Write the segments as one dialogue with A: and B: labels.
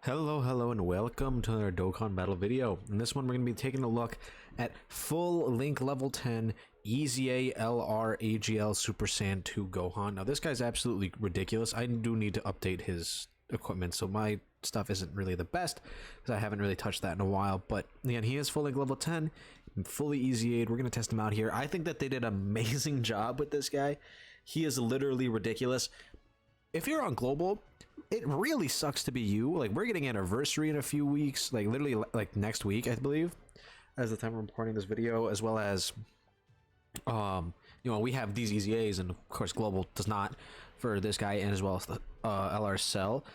A: Hello, and welcome to another Dokkan battle video. In this one, we're going to be taking a look at full Link level 10 EZA LR AGL Super Saiyan 2 Gohan. Now, this guy's absolutely ridiculous. I do need to update his equipment, so my stuff isn't really the best, because I haven't really touched that in a while. But again, he is full Link level 10, fully EZA'd. We're going to test him out here. I think that they did an amazing job with this guy. He is literally ridiculous. If you're on global, it really sucks to be you. Like, we're getting anniversary in a few weeks, like literally like next week, I believe, as the time we're recording this video, as well as we have these EZAs, and of course global does not for this guy, and as well as the LR Cell.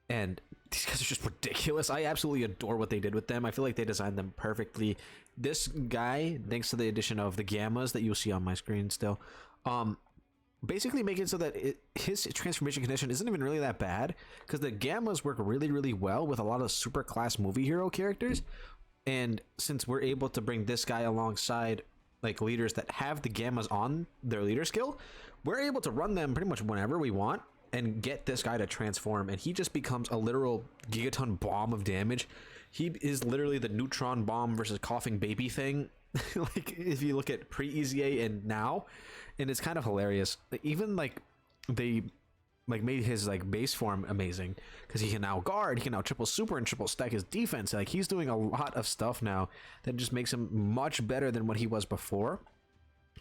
A: And these guys are just ridiculous. I absolutely adore what they did with them. I feel like they designed them perfectly. This guy, thanks to the addition of the gammas that you'll see on my screen still, basically make it so that his transformation condition isn't even really that bad, because the gammas work really well with a lot of super class movie hero characters. And since we're able to bring this guy alongside like leaders that have the gammas on their leader skill, we're able to run them pretty much whenever we want and get this guy to transform, and he just becomes a literal gigaton bomb of damage. He is literally the neutron bomb versus coughing baby thing. Like, if you look at pre-EZA and now, and it's kind of hilarious. Even like they made his like base form amazing, because he can now guard, he can now triple super and triple stack his defense. Like, he's doing a lot of stuff now that just makes him much better than what he was before.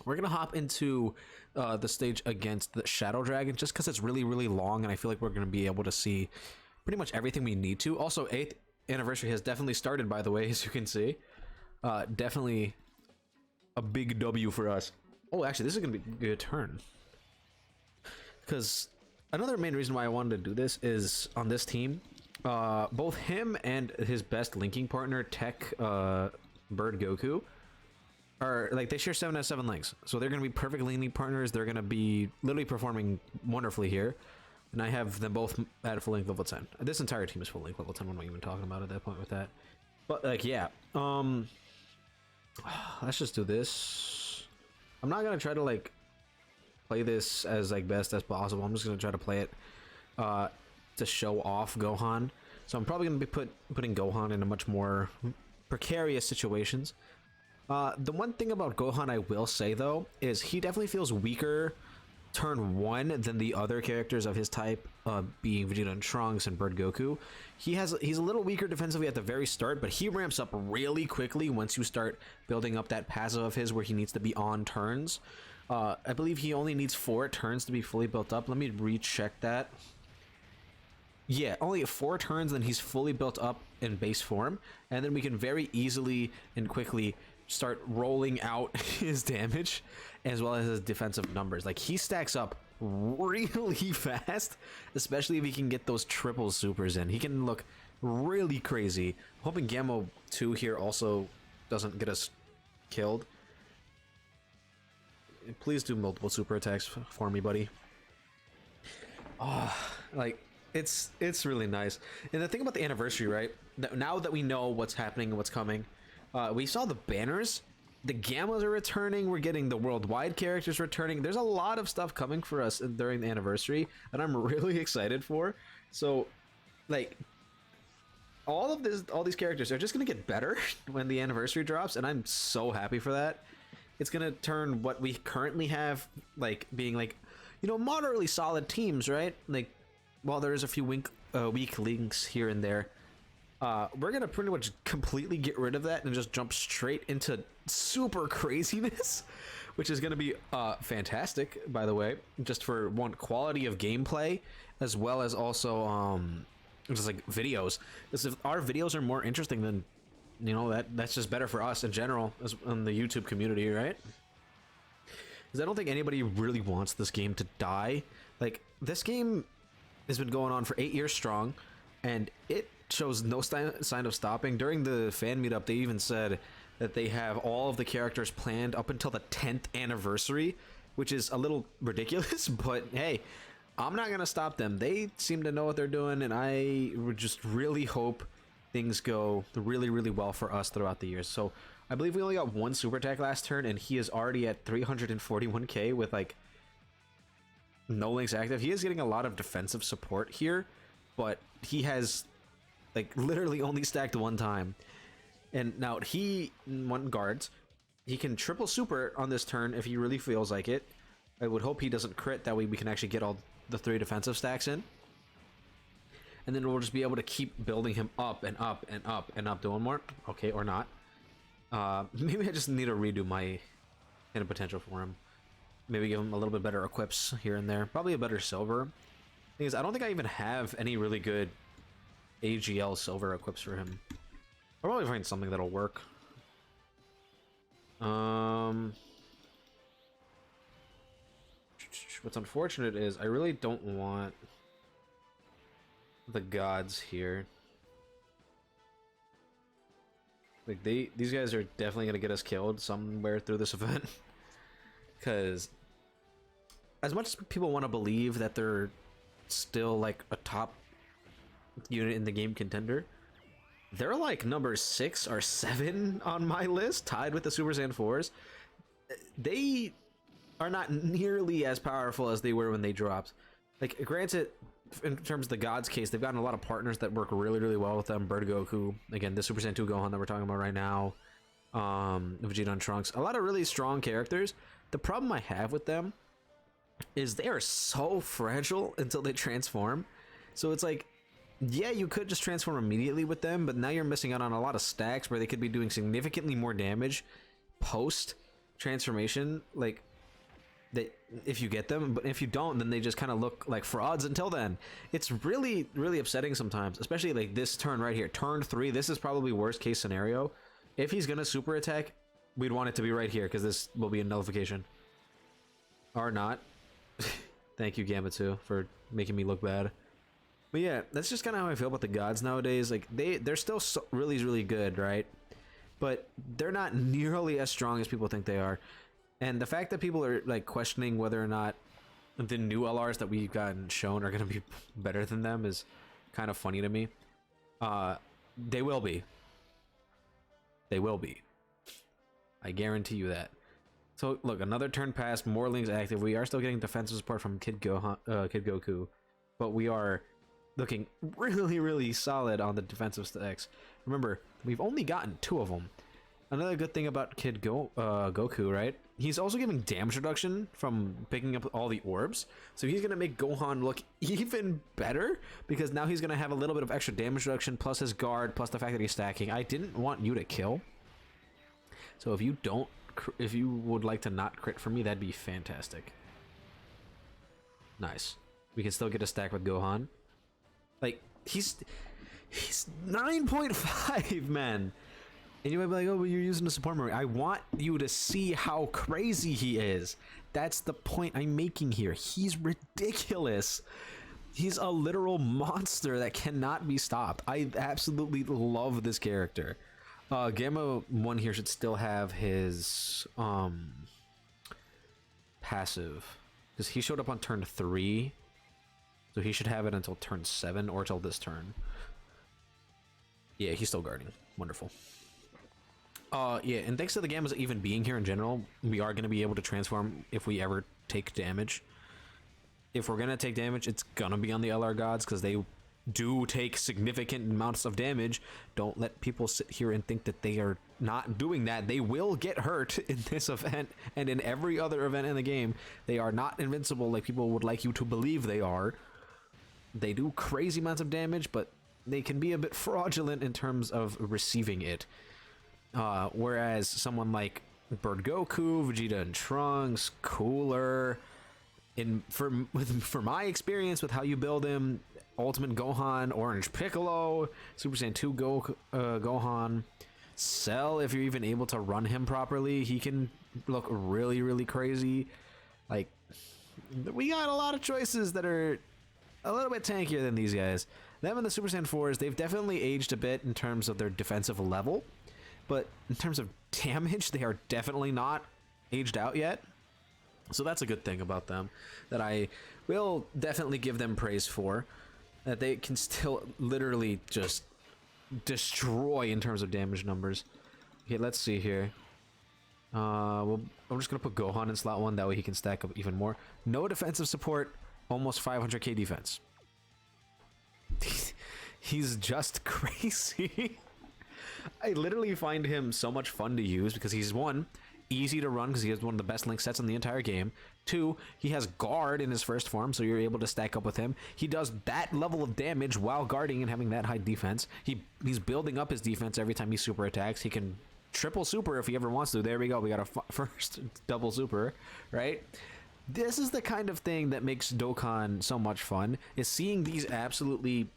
A: We're gonna hop into the stage against the Shadow Dragon, just because it's really long, and I feel like we're gonna be able to see pretty much everything we need to. Also, 8th anniversary has definitely started, by the way, as you can see. Definitely a big W for us. Oh, actually, this is gonna be a good turn, because another main reason why I wanted to do this is on this team, both him and his best linking partner, Tech Bird Goku, are like, they share 7 out of 7 links, so they're gonna be perfect linking partners. They're gonna be literally performing wonderfully here, and I have them both at full link level 10. This entire team is full link level 10. What am I even talking about at that point with that? But like, yeah, let's just do this. I'm not gonna try to like play this as like best as possible. I'm just gonna try to play it to show off Gohan. So I'm probably gonna be putting Gohan in a much more precarious situations. The one thing about Gohan I will say though is he definitely feels weaker turn 1 than the other characters of his type, being Vegeta and Trunks and Bird Goku. He's a little weaker defensively at the very start, but he ramps up really quickly once you start building up that passive of his where he needs to be on turns. I believe he only needs 4 turns to be fully built up. Let me recheck that. Yeah, only 4 turns, then he's fully built up in base form, and then we can very easily and quickly start rolling out his damage as well as his defensive numbers. Like, he stacks up really fast, especially if he can get those triple supers in. He can look really crazy. Hoping Gamma 2 here also doesn't get us killed. Please do multiple super attacks for me, buddy. Oh, like, it's really nice. And the thing about the anniversary, right, now that we know what's happening and what's coming, we saw the banners, the gammas are returning, we're getting the worldwide characters returning. There's a lot of stuff coming for us during the anniversary that I'm really excited for. So, like, all these characters are just gonna get better when the anniversary drops, and I'm so happy for that. It's gonna turn what we currently have, like, being like, moderately solid teams, right? Like, while there is a few weak links here and there, we're gonna pretty much completely get rid of that and just jump straight into super craziness, which is gonna be fantastic, by the way, just for one, quality of gameplay, as well as also just like videos. Because if our videos are more interesting, then that's just better for us in general as in the YouTube community, right? Because I don't think anybody really wants this game to die. Like, this game has been going on for 8 years strong, and it shows no sign of stopping. During the fan meetup, they even said that they have all of the characters planned up until the 10th anniversary, which is a little ridiculous, but hey, I'm not gonna stop them. They seem to know what they're doing, and I would just really hope things go really well for us throughout the years. So I believe we only got 1 super attack last turn, and he is already at 341k with like no links active. He is getting a lot of defensive support here, but he has like literally only stacked one time. And now he one guards. He can triple super on this turn if he really feels like it. I would hope he doesn't crit, that way we can actually get all the 3 defensive stacks in. And then we'll just be able to keep building him up and up and up and up. Doing more? Okay, or not. Maybe I just need to redo my hidden potential for him. Maybe give him a little bit better equips here and there. Probably a better silver. Thing is, I don't think I even have any really good AGL silver equips for him. I'll probably find something that'll work. What's unfortunate is I really don't want the gods here. Like these guys are definitely gonna get us killed somewhere through this event. Because as much as people want to believe that they're still like a top unit in the game contender, they're like number 6 or 7 on my list, tied with the Super Saiyan 4s. They are not nearly as powerful as they were when they dropped. Like, granted, in terms of the gods case, they've gotten a lot of partners that work really, really well with them. Bird Goku, again, the Super Saiyan 2 Gohan that we're talking about right now, Vegeta and Trunks, a lot of really strong characters. The problem I have with them is they are so fragile until they transform. So it's like, yeah, you could just transform immediately with them, but now you're missing out on a lot of stacks where they could be doing significantly more damage post transformation, like they, if you get them. But if you don't, then they just kind of look like frauds until then. It's really, really upsetting sometimes, especially like this turn right here, turn 3. This is probably worst case scenario. If he's gonna super attack, we'd want it to be right here, because this will be a nullification or not. Thank you, Gamma 2, for making me look bad. But yeah, that's just kind of how I feel about the gods nowadays. Like they're still really, really good, right? But they're not nearly as strong as people think they are. And the fact that people are like questioning whether or not the new LRs that we've gotten shown are going to be better than them is kind of funny to me. They will be. They will be. I guarantee you that. So look, another turn passed, more links active. We are still getting defensive support from Kid Goku, but we are looking really, really solid on the defensive stacks. Remember, we've only gotten 2 of them. Another good thing about Kid Goku, right? He's also giving damage reduction from picking up all the orbs. So he's going to make Gohan look even better, because now he's going to have a little bit of extra damage reduction, plus his guard, plus the fact that he's stacking. I didn't want you to kill. So if you don't, if you would like to not crit for me, that'd be fantastic. Nice. We can still get a stack with Gohan. Like, he's 9.5, man. And you might be like, oh, but you're using a support memory. I want you to see how crazy he is. That's the point I'm making here. He's ridiculous. He's a literal monster that cannot be stopped. I absolutely love this character. Gamma 1 here should still have his passive, because he showed up on turn 3. So he should have it until turn 7 or till this turn. Yeah, he's still guarding. Wonderful. Yeah, and thanks to the Gammas even being here in general, we are going to be able to transform if we ever take damage. If we're going to take damage, it's going to be on the LR gods, because they do take significant amounts of damage. Don't let people sit here and think that they are not doing that. They will get hurt in this event and in every other event in the game. They are not invincible like people would like you to believe they are. They do crazy amounts of damage, but they can be a bit fraudulent in terms of receiving it. Whereas someone like Bird Goku, Vegeta and Trunks, Cooler, for my experience with how you build him, Ultimate Gohan, Orange Piccolo, Super Saiyan 2 Gohan, Cell, if you're even able to run him properly, he can look really, really crazy. Like, we got a lot of choices that are a little bit tankier than these guys. Them and the Super Saiyan 4s, they've definitely aged a bit in terms of their defensive level, but in terms of damage, they are definitely not aged out yet. So that's a good thing about them that I will definitely give them praise for, that they can still literally just destroy in terms of damage numbers. Okay, let's see here. I'm just gonna put Gohan in slot 1, that way he can stack up even more. No defensive support, almost 500k defense. He's just crazy. I literally find him so much fun to use because he's one, easy to run because he has one of the best link sets in the entire game. Two, he has guard in his first form, so you're able to stack up with him. He does that level of damage while guarding and having that high defense. He's building up his defense every time he super attacks. He can triple super if he ever wants to. There we go. We got a first double super, right? This is the kind of thing that makes Dokkan so much fun, is seeing these absolutely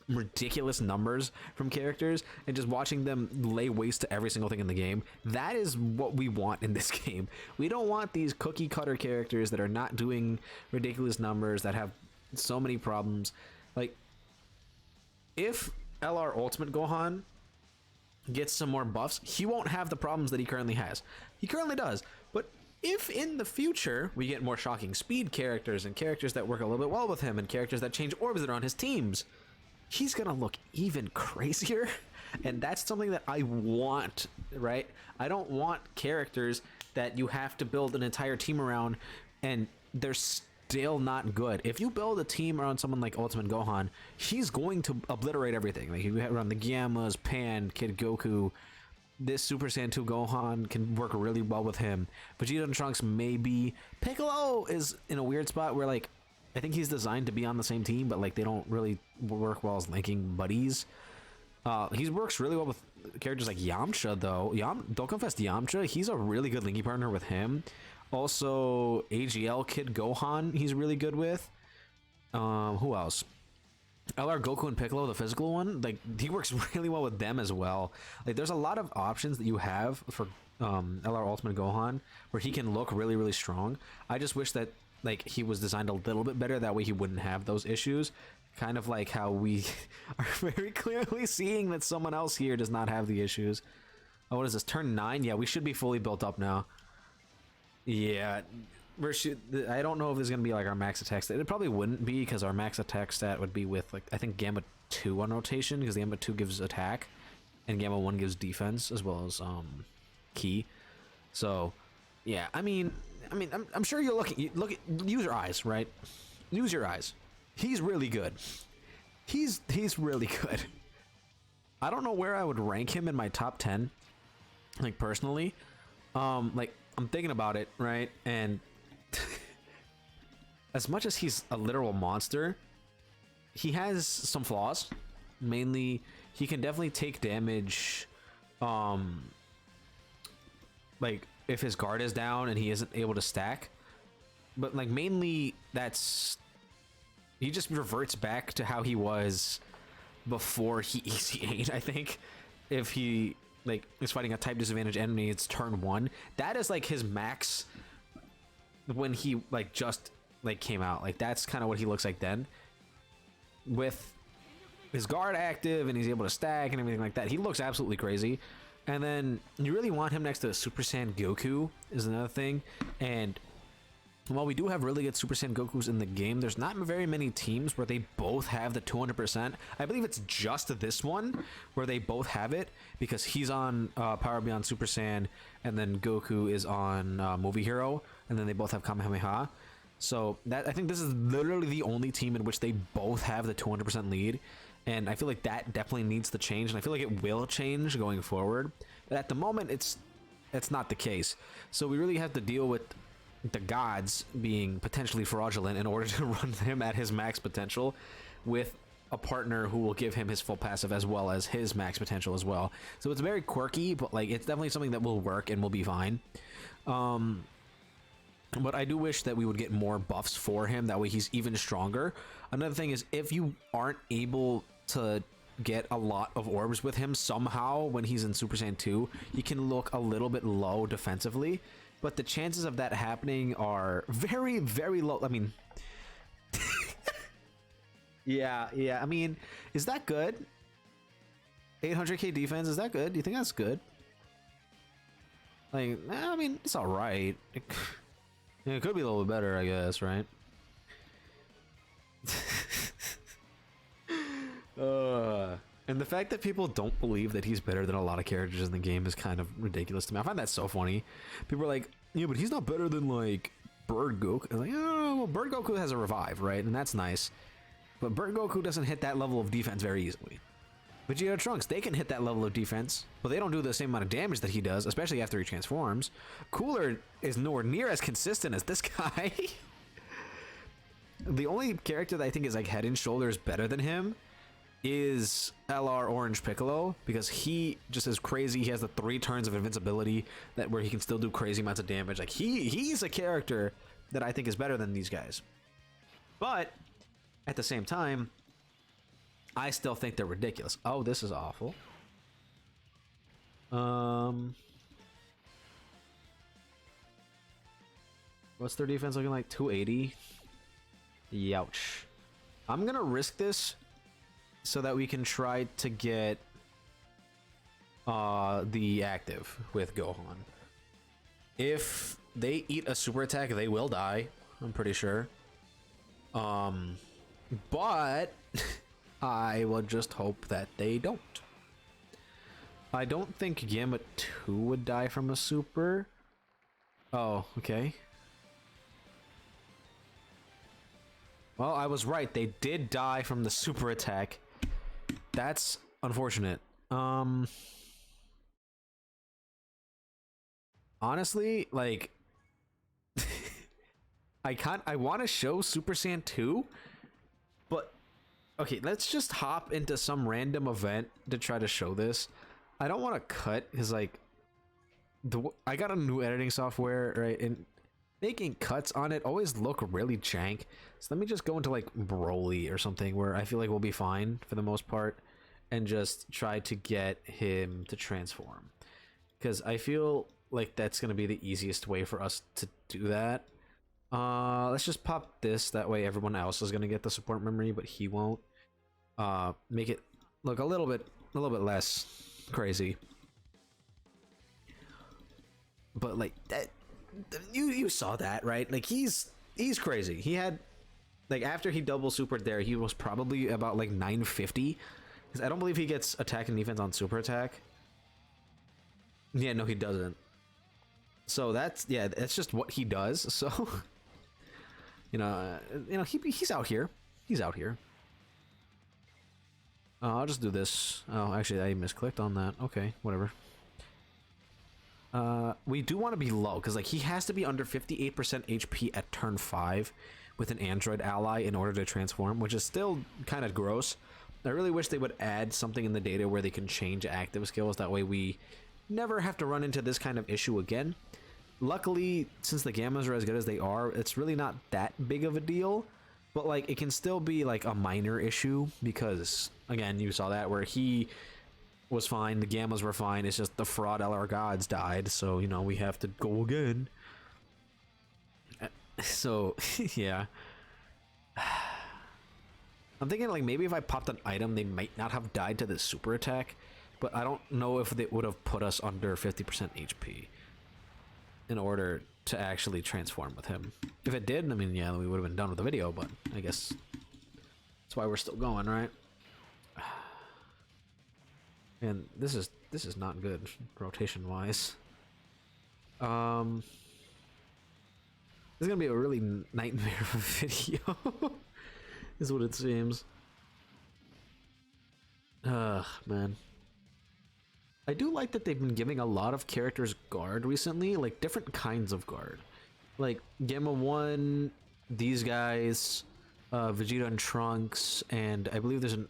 A: ridiculous numbers from characters and just watching them lay waste to every single thing in the game. That is what we want in this game. We don't want these cookie cutter characters that are not doing ridiculous numbers, that have so many problems. Like, if LR Ultimate Gohan gets some more buffs, he won't have the problems that he currently has. He currently does, but if in the future we get more shocking speed characters and characters that work a little bit well with him and characters that change orbs that are on his teams, he's gonna look even crazier. And that's something that I want, right? I don't want characters that you have to build an entire team around and they're still not good. If you build a team around someone like Ultimate Gohan, he's going to obliterate everything. Like, you have around the Gammas, Pan, Kid Goku. This Super Saiyan 2 Gohan can work really well with him. Vegeta and Trunks, maybe. Piccolo is in a weird spot where, like, I think he's designed to be on the same team, but like they don't really work well as linking buddies. He works really well with characters like Yamcha, though. Dokkan Fest Yamcha, he's a really good linking partner with him. Also, AGL Kid Gohan, he's really good with. Who else? LR Goku and Piccolo, the physical one, like he works really well with them as well. Like, there's a lot of options that you have for LR Ultimate Gohan where he can look really, really strong. I just wish that like he was designed a little bit better, that way he wouldn't have those issues. Kind of like how we are very clearly seeing that someone else here does not have the issues. Oh, what is this, turn 9? Yeah, we should be fully built up now. Yeah, I don't know if this is gonna be like our max attack stat. It probably wouldn't be, because our max attack stat would be with, like, I think Gamma 2 on rotation, because Gamma 2 gives attack and Gamma 1 gives defense as well as key. So yeah, I mean I'm sure you're looking, use your eyes, right? Use your eyes. He's really good. He's really good. I don't know where I would rank him in my top 10, like, personally. Like, I'm thinking about it, right? And as much as he's a literal monster, he has some flaws. Mainly, he can definitely take damage, like, if his guard is down and he isn't able to stack. But, like, mainly that's, he just reverts back to how he was before he EZA'd, I think. If he, like, is fighting a type disadvantage enemy, it's turn 1. That is like his max when he, like, just, like, came out. Like, that's kind of what he looks like then, with his guard active and he's able to stack and everything like that. He looks absolutely crazy. And then you really want him next to Super Saiyan Goku is another thing. And while we do have really good Super Saiyan Gokus in the game, there's not very many teams where they both have the 200%. I believe it's just this one where they both have it, because he's on Power Beyond Super Saiyan and then Goku is on Movie Hero, and then they both have Kamehameha. So that, I think this is literally the only team in which they both have the 200% lead. And I feel like that definitely needs to change, and I feel like it will change going forward. But at the moment, it's not the case. So we really have to deal with the gods being potentially fraudulent in order to run him at his max potential, with a partner who will give him his full passive as well as his max potential as well. So it's very quirky, but, like, it's definitely something that will work and will be fine. But I do wish that we would get more buffs for him, that way he's even stronger. Another thing is, if you aren't able to get a lot of orbs with him somehow when he's in Super Saiyan 2, he can look a little bit low defensively, but the chances of that happening are very, very low. I mean, yeah, I mean, is that good? 800k defense, is that good? Do you think that's good? Like, I mean, it's all right. It could be a little bit better, I guess, right? And the fact that people don't believe that he's better than a lot of characters in the game is kind of ridiculous to me. I find that so funny. People are like, yeah, but he's not better than, like, Bird Goku. I'm like, oh, well, Bird Goku has a revive, right? And that's nice. But Burt Goku doesn't hit that level of defense very easily. Vegeta Trunks, they can hit that level of defense, but they don't do the same amount of damage that he does, especially after he transforms. Cooler is nowhere near as consistent as this guy. The only character that I think is like head and shoulders better than him is LR Orange Piccolo, because he just is crazy. He has the 3 turns of invincibility that where he can still do crazy amounts of damage. Like he's a character that I think is better than these guys. But at the same time, I still think they're ridiculous. Oh, this is awful. What's their defense looking like? 280. Youch. I'm gonna risk this so that we can try to get the active with Gohan. If they eat a super attack, they will die. I'm pretty sure. But I will just hope that they don't. I don't think Gamma 2 would die from a super. Oh, okay. Well, I was right. They did die from the super attack. That's unfortunate. Honestly, like I want to show Super Saiyan 2, but okay, let's just hop into some random event to try to show this. I don't want to cut because like I got a new editing software, right? And making cuts on it always look really jank. So let me just go into like Broly or something where I feel like we'll be fine for the most part, and just try to get him to transform, because I feel like that's going to be the easiest way for us to do that. Let's just pop this, that way everyone else is going to get the support memory, but he won't. Make it look a little bit less crazy. But like that, you saw that, right? Like he's crazy. He had like, after he double supered there, he was probably about like 950, because I don't believe he gets attack and defense on super attack. Yeah, no, he doesn't. So that's, yeah, that's just what he does. So you know, he's out here. He's out here. I'll just do this. Oh, actually, I misclicked on that. Okay, whatever. We do want to be low, because like he has to be under 58% HP at turn 5 with an android ally in order to transform, which is still kind of gross. I really wish they would add something in the data where they can change active skills. That way we never have to run into this kind of issue again. Luckily, since the gammas are as good as they are, it's really not that big of a deal. But like, it can still be like a minor issue, because again, you saw that where he was fine, the gammas were fine, it's just the fraud LR gods died, so you know, we have to go again. So yeah, I'm thinking like maybe if I popped an item, they might not have died to the super attack, but I don't know if they would have put us under 50% HP in order to actually transform with him. If it did, I mean, yeah, we would have been done with the video, but I guess that's why we're still going, right? And this is not good rotation wise. This is gonna be a really nightmare of a video. Is what it seems. Man. I do like that they've been giving a lot of characters guard recently, like different kinds of guard. Like Gamma 1, these guys, Vegeta and Trunks, and I believe there's an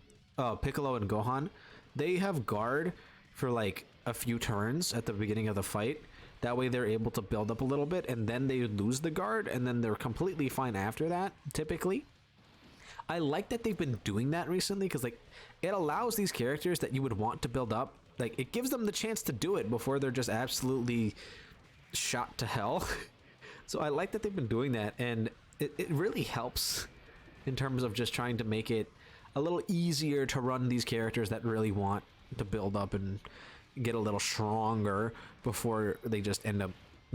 A: Piccolo and Gohan. They have guard for like a few turns at the beginning of the fight. That way they're able to build up a little bit, and then they lose the guard, and then they're completely fine after that, typically. I like that they've been doing that recently, because like it allows these characters that you would want to build up, like it gives them the chance to do it before they're just absolutely shot to hell. So I like that they've been doing that, and it really helps in terms of just trying to make it a little easier to run these characters that really want to build up and get a little stronger before they just end up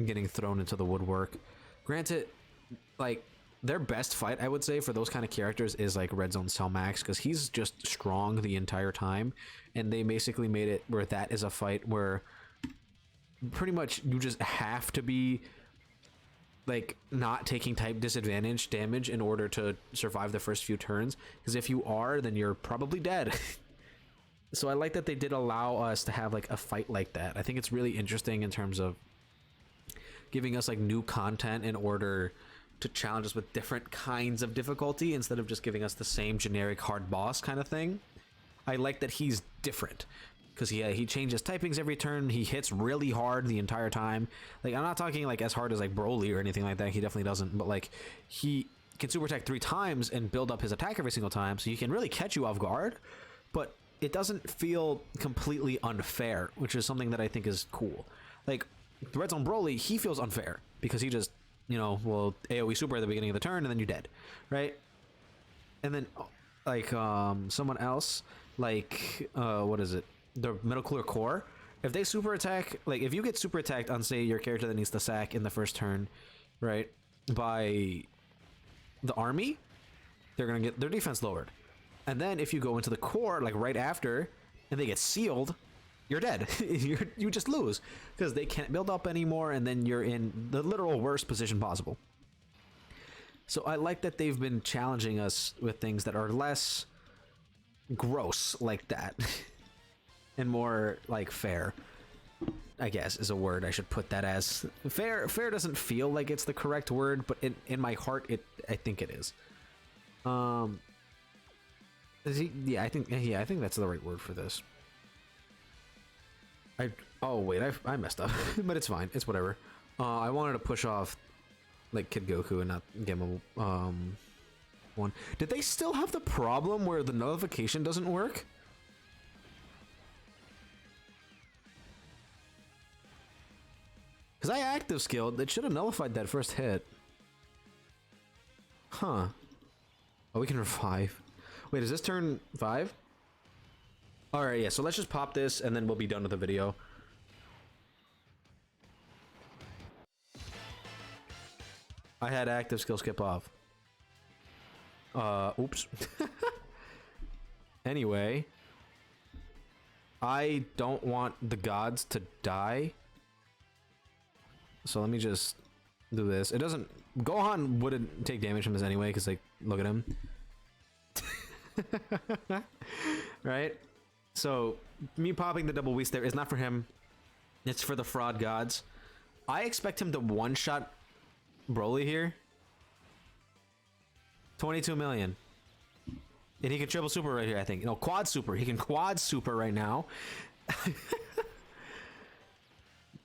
A: getting thrown into the woodwork. Granted, like their best fight, I would say, for those kind of characters is like Red Zone Cell Max, because he's just strong the entire time, and they basically made it where that is a fight where pretty much you just have to be like not taking type disadvantage damage in order to survive the first few turns, because if you are, then you're probably dead. So I like that they did allow us to have like a fight like that. I think it's really interesting in terms of giving us like new content in order to challenge us with different kinds of difficulty instead of just giving us the same generic hard boss kind of thing. I like that he's different because he changes typings every turn. He hits really hard the entire time. Like, I'm not talking like as hard as like Broly or anything like that. He definitely doesn't. But like, he can super attack 3 times and build up his attack every single time, so he can really catch you off guard. But it doesn't feel completely unfair, which is something that I think is cool. Like, the Red Zone Broly, he feels unfair because he just, you know, will AoE super at the beginning of the turn and then you're dead, right? And then like someone else, like what is it, the Middle Cooler Core, if they super attack, like if you get super attacked on, say, your character that needs to sack in the first turn, right, by the army, they're gonna get their defense lowered. And then if you go into the core like right after and they get sealed, you're dead. You just lose because they can't build up anymore, and then you're in the literal worst position possible. So I like that they've been challenging us with things that are less gross like that and more like fair, I guess is a word I should put that as. Fair doesn't feel like it's the correct word, but in my heart I think it is. Yeah, I think that's the right word for this. Oh wait, I messed up. But it's fine, it's whatever. I wanted to push off like Kid Goku and not give him one. Did they still have the problem where the nullification doesn't work? Because I active skilled, it should have nullified that first hit. Huh. Oh, we can revive. Wait, is this turn 5? Alright, yeah, so let's just pop this and then we'll be done with the video. I had active skill skip off. Oops. Anyway, I don't want the gods to die. So let me just do this. It doesn't... Gohan wouldn't take damage from this anyway, because, like, look at him. Right? So, me popping the double weast there is not for him. It's for the fraud gods. I expect him to one-shot Broly here. 22 million. And he can triple super right here, I think. No, quad super. He can quad super right now.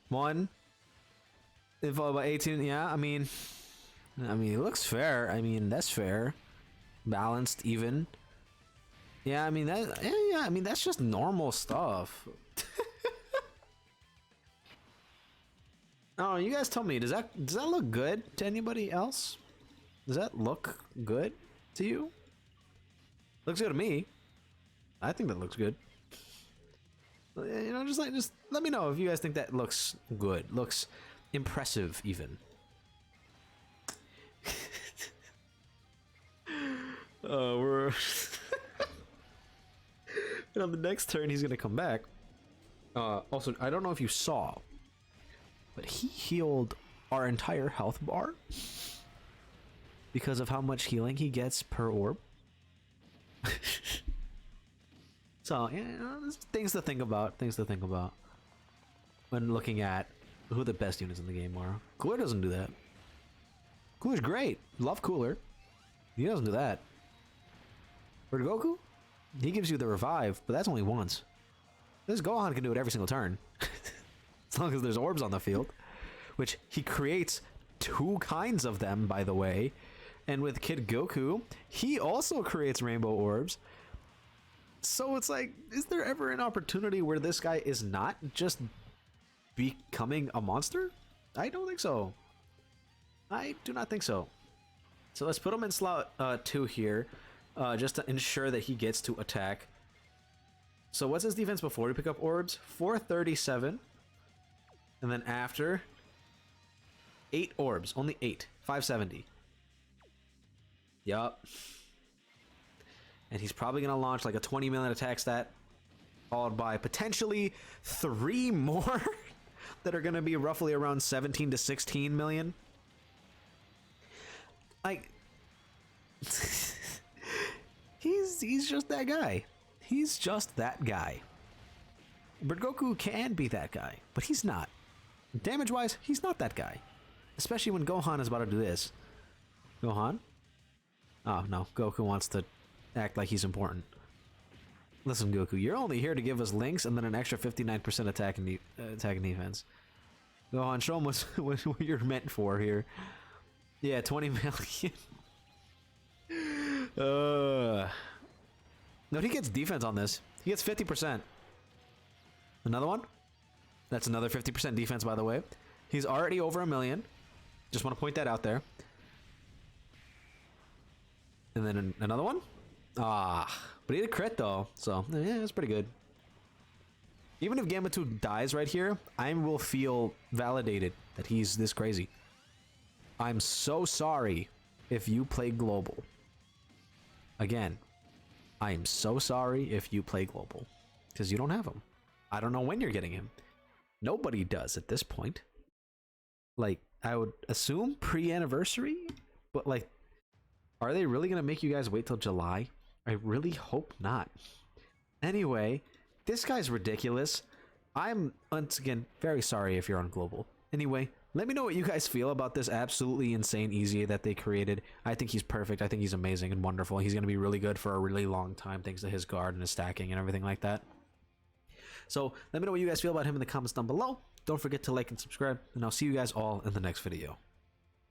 A: 1. Followed by 18. Yeah, I mean, it looks fair. I mean, that's fair. Balanced, even. Yeah, I mean, I mean, that's just normal stuff. Oh, you guys tell me, does that look good to anybody else? Does that look good to you? Looks good to me. I think that looks good. You know, just let me know if you guys think that looks good. Looks impressive, even. We're and on the next turn he's gonna come back. Also, I don't know if you saw, but he healed our entire health bar because of how much healing he gets per orb. So, you know, there's things to think about. Things to think about when looking at who the best units in the game are. Cooler doesn't do that. Cooler's great. Love Cooler. He doesn't do that. For Goku, he gives you the revive, but that's only once. This Gohan can do it every single turn. As long as there's orbs on the field. Which he creates 2 kinds of them, by the way. And with Kid Goku, he also creates rainbow orbs. So it's like, is there ever an opportunity where this guy is not just becoming a monster? I don't think so. I do not think so. So let's put him in slot 2 here, just to ensure that he gets to attack. So what's his defense before we pick up orbs? 437. And then after, 8 orbs. Only 8. 570. Yup. And he's probably going to launch like a 20 million attack stat, followed by potentially 3 more that are going to be roughly around 17 to 16 million. Like, he's just that guy. He's just that guy. But Goku can be that guy, but he's not. Damage-wise, he's not that guy. Especially when Gohan is about to do this. Gohan? Oh, no. Goku wants to act like he's important. Listen, Goku, you're only here to give us links and then an extra 59% attack and defense. Gohan, show him what you're meant for here. Yeah, 20 million. No, he gets defense on this. He gets 50%. Another one? That's another 50% defense, by the way. He's already over 1 million. Just want to point that out there. And then another one? Ah, but he had a crit though, so yeah, that's pretty good. Even if Gamma 2 dies right here, I will feel validated that he's this crazy. I'm so sorry if you play global. Again, I am so sorry if you play global, because you don't have him. I don't know when you're getting him. Nobody does at this point. Like, I would assume pre-anniversary, but like, are they really gonna make you guys wait till July? I really hope not. Anyway, this guy's ridiculous. I'm, once again, very sorry if you're on global. Anyway, let me know what you guys feel about this absolutely insane EZA that they created. I think he's perfect. I think he's amazing and wonderful. He's going to be really good for a really long time thanks to his guard and his stacking and everything like that. So let me know what you guys feel about him in the comments down below. Don't forget to like and subscribe, and I'll see you guys all in the next video.